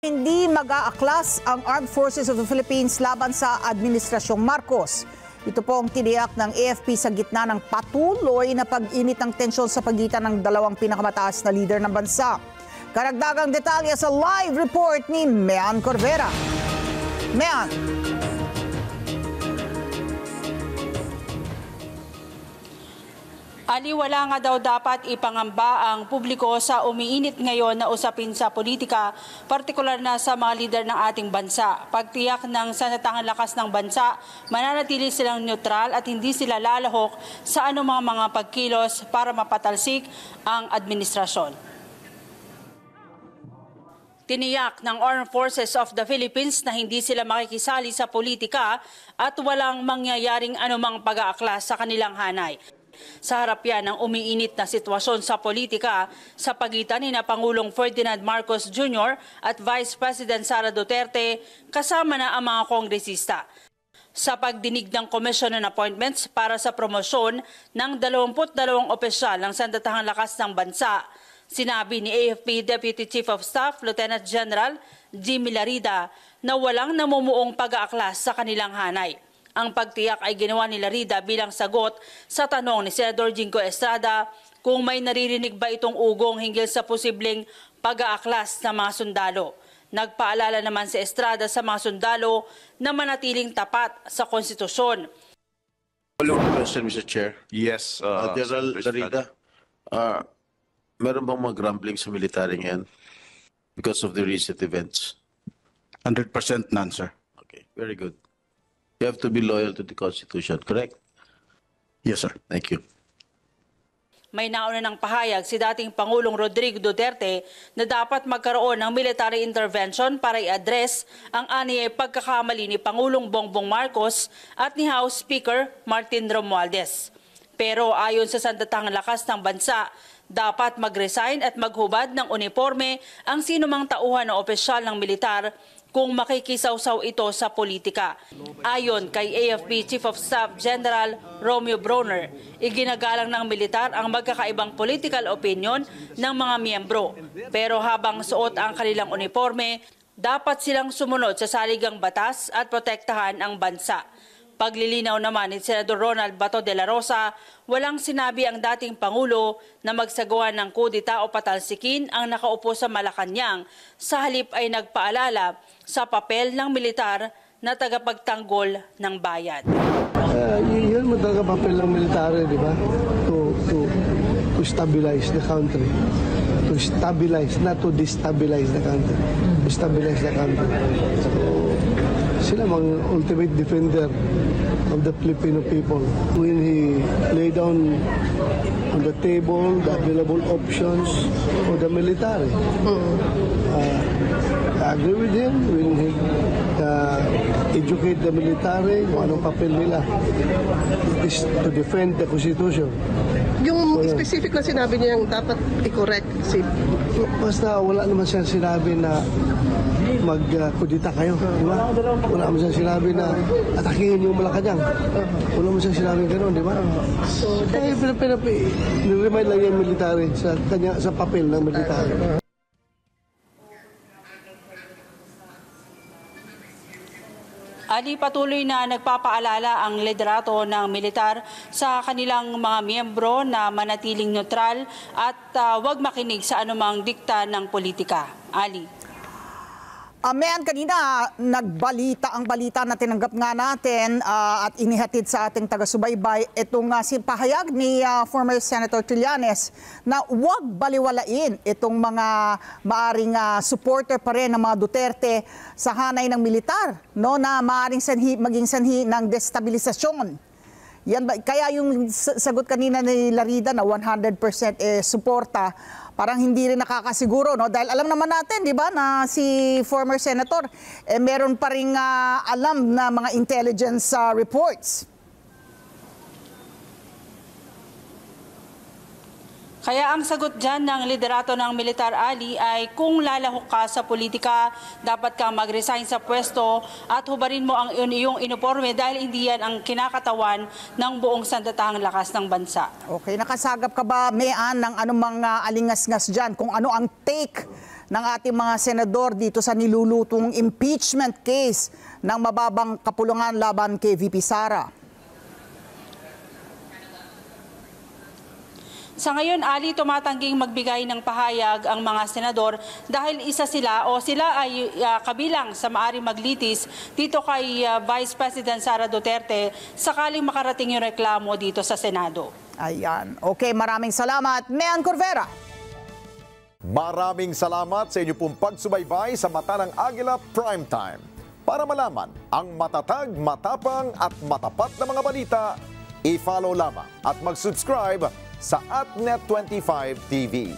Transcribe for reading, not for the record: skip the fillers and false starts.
Hindi mag-aaklas ang Armed Forces of the Philippines laban sa Administrasyong Marcos. Ito po ang tiniyak ng AFP sa gitna ng patuloy na pag-init ng tensyon sa pagitan ng dalawang pinakamataas na leader ng bansa. Karagdagang detalye sa live report ni Mean Corvera. Mean. Ali, wala nga daw dapat ipangamba ang publiko sa umiinit ngayon na usapin sa politika, partikular na sa mga lider ng ating bansa. Pagtiyak ng sanatangang lakas ng bansa, mananatili silang neutral at hindi sila lalahok sa anumang mga pagkilos para mapatalsik ang administrasyon. Tiniyak ng Armed Forces of the Philippines na hindi sila makikisali sa politika at walang mangyayaring anumang pag-aaklas sa kanilang hanay. Sa harap yan ng umiinit na sitwasyon sa politika sa pagitan ni Pangulong Ferdinand Marcos Jr. at Vice President Sara Duterte kasama na ang mga kongresista. Sa pagdinig ng Commission on Appointments para sa promosyon ng 22 opisyal ng sandatahang lakas ng bansa, sinabi ni AFP Deputy Chief of Staff Lieutenant General Jimmy Larida na walang namumuong pag-aaklas sa kanilang hanay. Ang pagtiyak ay ginawa ni Larida bilang sagot sa tanong ni Senador Jingo Estrada kung may naririnig ba itong ugong hinggil sa posibleng pag-aaklas ng mga sundalo. Nagpaalala naman si Estrada sa mga sundalo na manatiling tapat sa konstitusyon. Question, Mr. Chair. Yes, General Larida, meron bang mga grumbling sa military ngayon because of the recent events? 100% none, sir. Okay, very good. You have to be loyal to the Constitution, correct? Yes, sir. Thank you. May nauna ng pahayag si dating Pangulong Rodrigo Duterte na dapat magkaroon ng military intervention para i-address ang aniyay pagkakamali ni Pangulong Bongbong Marcos at ni House Speaker Martin Romualdez. Pero ayon sa sandatahang lakas ng bansa, dapat mag-resign at maghubad ng uniforme ang sinumang tauhan o opisyal ng militar kung makikisawsaw ito sa politika. Ayon kay AFP Chief of Staff General Romeo Brawner, iginagalang ng militar ang magkakaibang political opinion ng mga miyembro. Pero habang suot ang kanilang uniforme, dapat silang sumunod sa saligang batas at protektahan ang bansa. Paglilinaw naman ni Senador Ronald Bato de la Rosa, walang sinabi ang dating Pangulo na magsagawa ng kudita o patalsikin ang nakaupo sa Malacanang. Sa halip ay nagpaalala sa papel ng militar na tagapagtanggol ng bayan. Yun mo talaga papel ng militar, di ba? To stabilize the country. To stabilize, not to destabilize the country. To stabilize the country. So, sila mga ultimate defender of the Filipino people. When he lay down on the table the available options for the military, I agree with him. When he educate the military kung anong papel nila is to defend the Constitution. Yung specific na sinabi niya yung dapat i-correct si... Basta wala naman siyang sinabi na mag-kudita kayo, di ba? Wala naman siyang sinabi na atakihin yung Malacanang. Wala naman siyang sinabi gano'n, di ba? So, niremind lang yung military sa papel ng military. Ali, patuloy na nagpapaalala ang liderato ng militar sa kanilang mga miyembro na manatiling neutral at huwag makinig sa anumang dikta ng politika. Ali. Mean, kanina nagbalita ang balita na tinanggap nga natin at inihatid sa ating taga-subaybay itong pahayag ni former Senator Trillanes na huwag baliwalain itong mga maaring supporter pa rin ng mga Duterte sa hanay ng militar, no, na maaring maging sanhi ng destabilisasyon. Yan ba, kaya yung sagot kanina ni Larida na 100% suporta, parang hindi rin nakakasiguro, no? Dahil alam naman natin, di ba, na si former senator, meron pa ring alam na mga intelligence reports. Kaya ang sagot dyan ng liderato ng militar, Ali, ay kung lalahok ka sa politika, dapat kang mag-resign sa pwesto at hubarin mo ang iyong uniforme dahil hindi yan ang kinakatawan ng buong sandatahang lakas ng bansa. Okay, nakasagap ka ba, Mean, ng anumang alingas-ngas dyan kung ano ang take ng ating mga senador dito sa nilulutong impeachment case ng mababang kapulungan laban kay VP Sara. Sa ngayon, Ali, tumatangging magbigay ng pahayag ang mga senador dahil isa sila o sila ay kabilang sa maaring maglitis dito kay Vice President Sara Duterte sakaling makarating yung reklamo dito sa Senado. Ayan. Okay, maraming salamat. Mean Corvera. Maraming salamat sa inyo pong pagsubaybay sa Mata ng Agila Primetime. Para malaman ang matatag, matapang at matapat na mga balita, i-follow lamang at mag-subscribe sa @Net25 TV.